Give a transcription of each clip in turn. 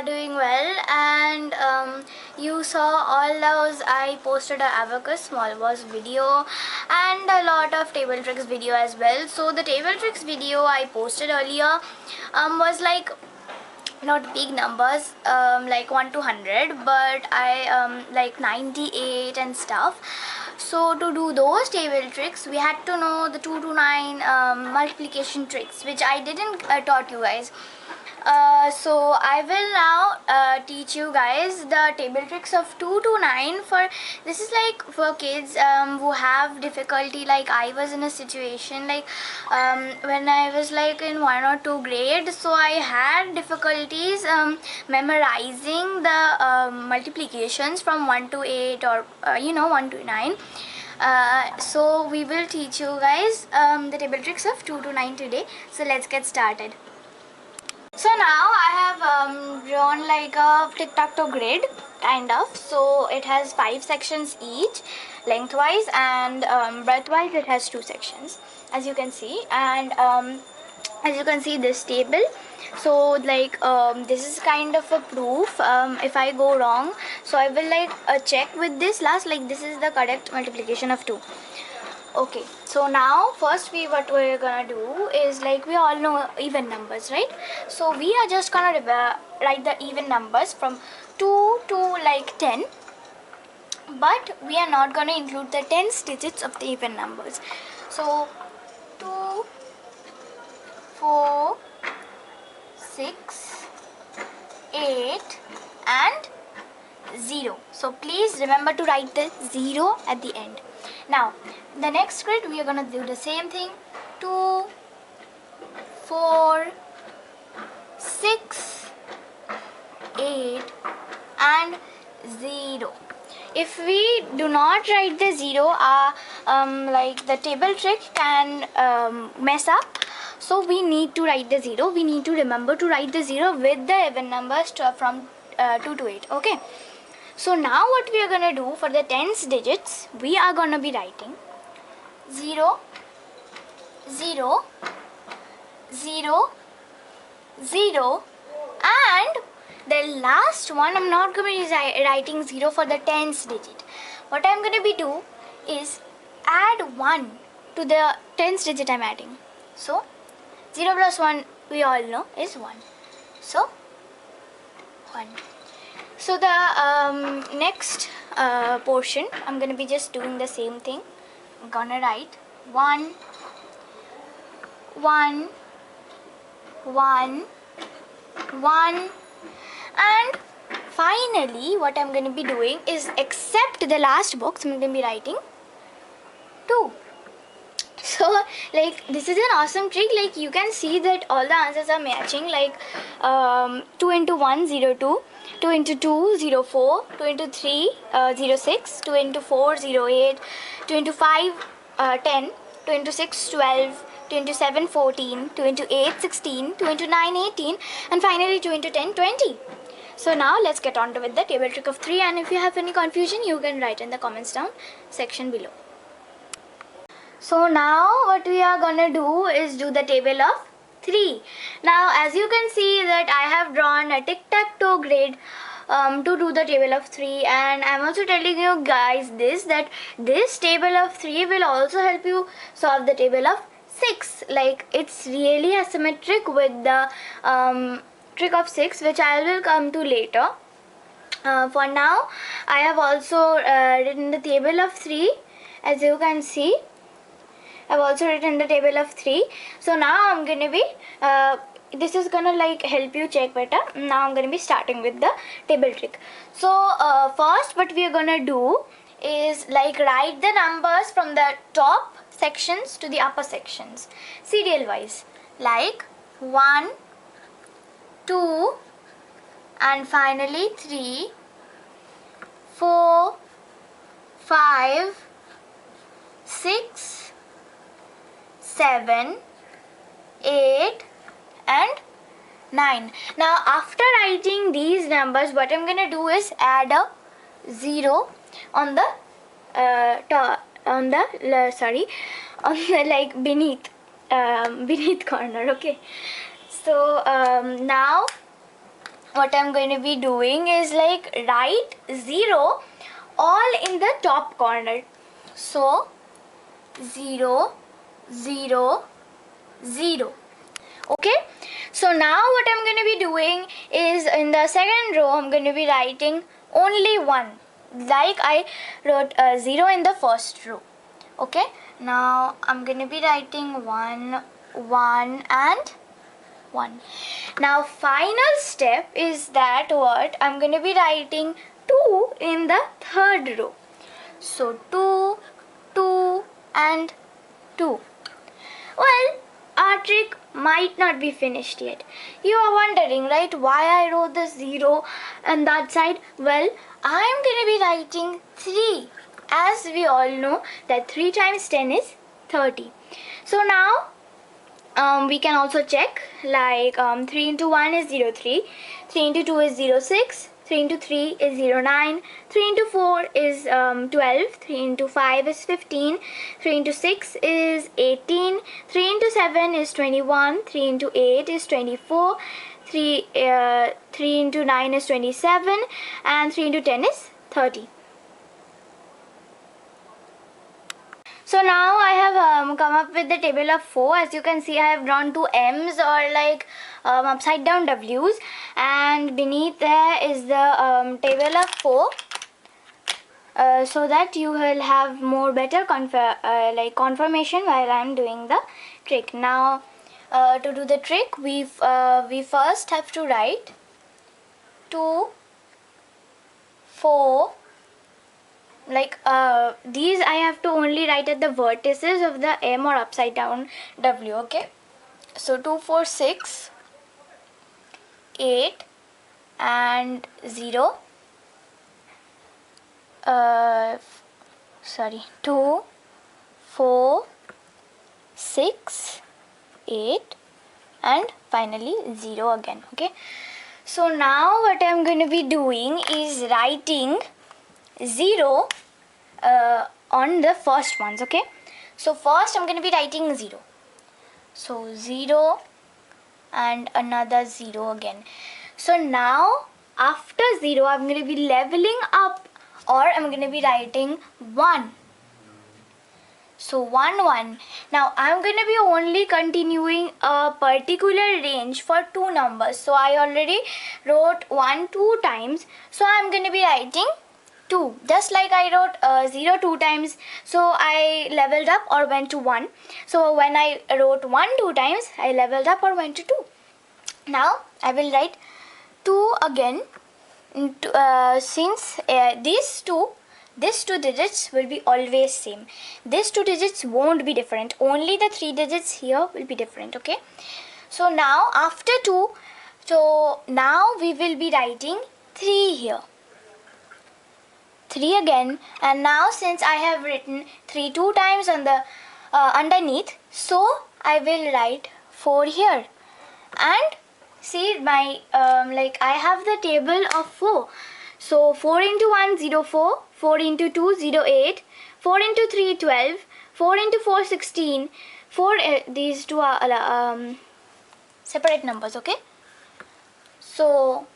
are doing well, and you saw all those. I posted a abacus small was video and a lot of table tricks video as well. So the table tricks video I posted earlier was like not big numbers, like 1 to 100, but I like 98 and stuff. So to do those table tricks we had to know the 2 to 9 multiplication tricks, which I didn't taught you guys. So I will now teach you guys the table tricks of 2 to 9. For this is like for kids who have difficulty, like I was in a situation like when I was like in 1 or 2 grade, so I had difficulties memorizing the multiplications from 1 to 8 or 1 to 9. So we will teach you guys the table tricks of 2 to 9 today. So let's get started. So now I have drawn like a tic-tac-toe grid kind of. So it has 5 sections each, lengthwise, and breadthwise it has 2 sections, as you can see. And as you can see this table, so like this is kind of a proof. If I go wrong, so I will like check with this last, like this is the correct multiplication of 2. Okay, so now first what we're gonna do is, like we all know even numbers, right? So we are just gonna write the even numbers from 2 to like 10, but we are not gonna include the tens digits of the even numbers. So 2, 4, 6, 8 and 0. So please remember to write the 0 at the end. Now the next grid we are going to do the same thing. 2, 4, 6, 8 and 0. If we do not write the 0, like the table trick can mess up. So we need to write the 0. We need to remember to write the 0 with the even numbers from 2 to 8. Okay. So now what we are going to do for the tens digits, we are going to be writing 0, 0, 0, 0, and the last one I'm not going to be writing 0 for the tens digit. What I'm going to be do is add 1 to the tens digit I'm adding. So 0 plus 1 we all know is 1. So 1. So the next portion, I'm going to be just doing the same thing. I'm going to write 1, 1, 1, 1, and finally what I'm going to be doing is, except the last box, I'm going to be writing 2. So like this is an awesome trick. Like you can see that all the answers are matching, like 2 into 1, 0, 2. 2 into 2, 0, 4, 2 into 3, 0, 6, 2 into 4, 0, 8, 2 into 5, 10, 2 into 6, 12, 2 into 7, 14, 2 into 8, 16, 2 into 9, 18, and finally 2 into 10, 20. So now let's get on to with the table trick of 3, and if you have any confusion you can write in the comments down section below. So now what we are gonna do is do the table of 3. Now as you can see that I have drawn a tic-tac-toe grid to do the table of 3, and I'm also telling you guys that this table of 3 will also help you solve the table of 6. Like it's really asymmetric with the trick of 6, which I will come to later. For now I have also written the table of 3. As you can see, I've also written the table of 3. So now I'm going to be, this is going to like help you check better. Now I'm going to be starting with the table trick. So first what we are going to do is like write the numbers from the top sections to the upper sections, serial wise, like 1, 2, and finally 3, 4, 5, 6, 7, 8 and 9. Now after writing these numbers, what I'm going to do is add a 0 on the like beneath corner. Okay, so now what I'm going to be doing is like write 0 all in the top corner. So 0, 0, 0. Okay, so now what I'm going to be doing is in the second row I'm going to be writing only 1, like I wrote 0 in the first row. Okay, now I'm going to be writing 1, 1 and 1. Now final step is that what I'm going to be writing 2 in the third row. So 2, 2 and 2. Well, our trick might not be finished yet. You are wondering, right, why I wrote the 0 on that side? Well, I am going to be writing 3. As we all know that 3 times 10 is 30. So now we can also check like 3 into 1 is 03, 3 into 2 is 06, 3 into 3 is 09, 3 into 4 is 12, 3 into 5 is 15, 3 into 6 is 18, 3 into 7 is 21, 3 into 8 is 24, 3 into 9 is 27, and 3 into 10 is 30. So now I have come up with the table of 4. As you can see, I have drawn 2 M's or like upside down W's, and beneath there is the table of 4, so that you will have more better confirmation while I am doing the trick. Now to do the trick, we first have to write 2, 4. Like these I have to only write at the vertices of the M or upside down W. Okay, so 2, 4, 6, 8 and 0. 2, 4, 6, 8 and finally 0 again. Okay, so now what I'm going to be doing is writing 0 on the first ones. Okay, so first I'm going to be writing 0. So 0 and another 0 again. So now after 0 I'm going to be leveling up, or I'm going to be writing 1. So 1, 1. Now I'm going to be only continuing a particular range for 2 numbers. So I already wrote 1 2 times. So I'm going to be writing 2. Just like I wrote 0 2 times. So I leveled up or went to 1. So when I wrote 1 2 times, I leveled up or went to 2. Now I will write 2 again. Since these two digits will be always same. These 2 digits won't be different. Only the 3 digits here will be different. Okay. So now after 2, so now we will be writing 3 here. 3 again, and now since I have written 3 2 times on the underneath, so I will write 4 here. And see my like I have the table of 4. So 4 into 1 0 4, 4 into 2 0 8, 4 into 3 12, 4 into 4 16. 4 these two are separate numbers. Okay, so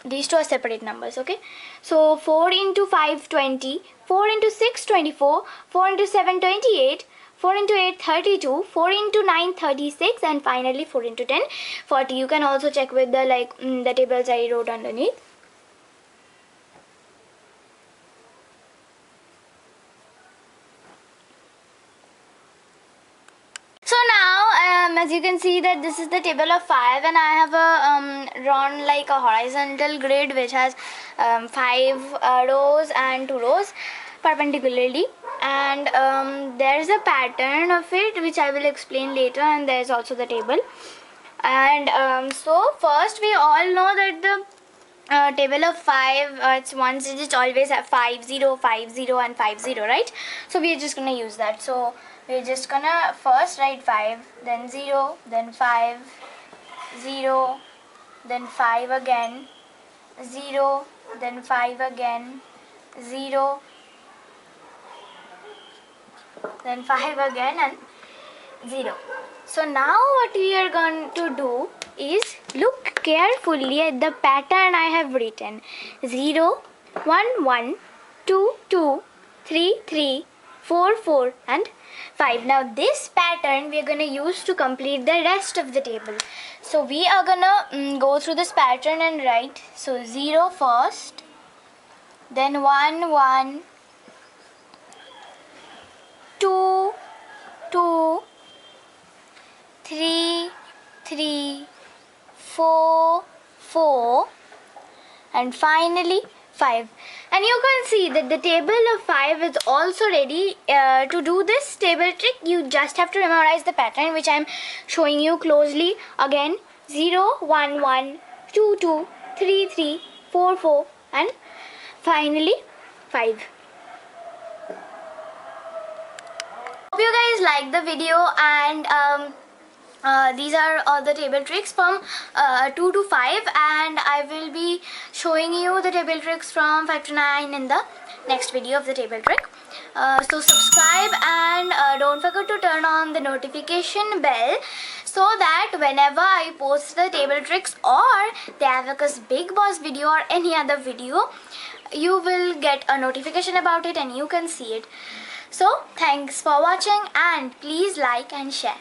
these two are separate numbers. Okay, so 4 into 5 20, 4 into 6 24, 4 into 7 28, 4 into 8 32, 4 into 9 36, and finally 4 into 10 40. You can also check with the the tables I wrote underneath. So now as you can see that this is the table of 5, and I have drawn like a horizontal grid which has 5 rows and 2 rows perpendicularly, and there is a pattern of it which I will explain later, and there is also the table. And so first we all know that the table of 5, it's one digit always have 5 0 5 0 and 5 0, right? So we are just gonna use that. So we're just gonna first write 5, then 0, then 5, 0, then 5 again, 0, then 5 again, 0, then 5 again, and 0. So now what we are going to do is look carefully at the pattern I have written. 0, 1, 1, 2, 2, 3, 3, 4, 4 and 5. Now this pattern we are going to use to complete the rest of the table. So we are going to go through this pattern and write. So 0 first, then 1, 1, 2, 2, 3, 3, 4, 4 and finally 5. And you can see that the table of 5 is also ready. To do this table trick, you just have to memorize the pattern which I am showing you closely. Again, 0, 1, 1, 2, 2, 3, 3, 4, 4 and finally 5. Hope you guys liked the video, and these are all the table tricks from 2 to 5, and I will be showing you the table tricks from 5 to 9 in the next video of the table trick. So subscribe and don't forget to turn on the notification bell so that whenever I post the table tricks or the Abacus Big Boss video or any other video, you will get a notification about it and you can see it. So thanks for watching, and please like and share.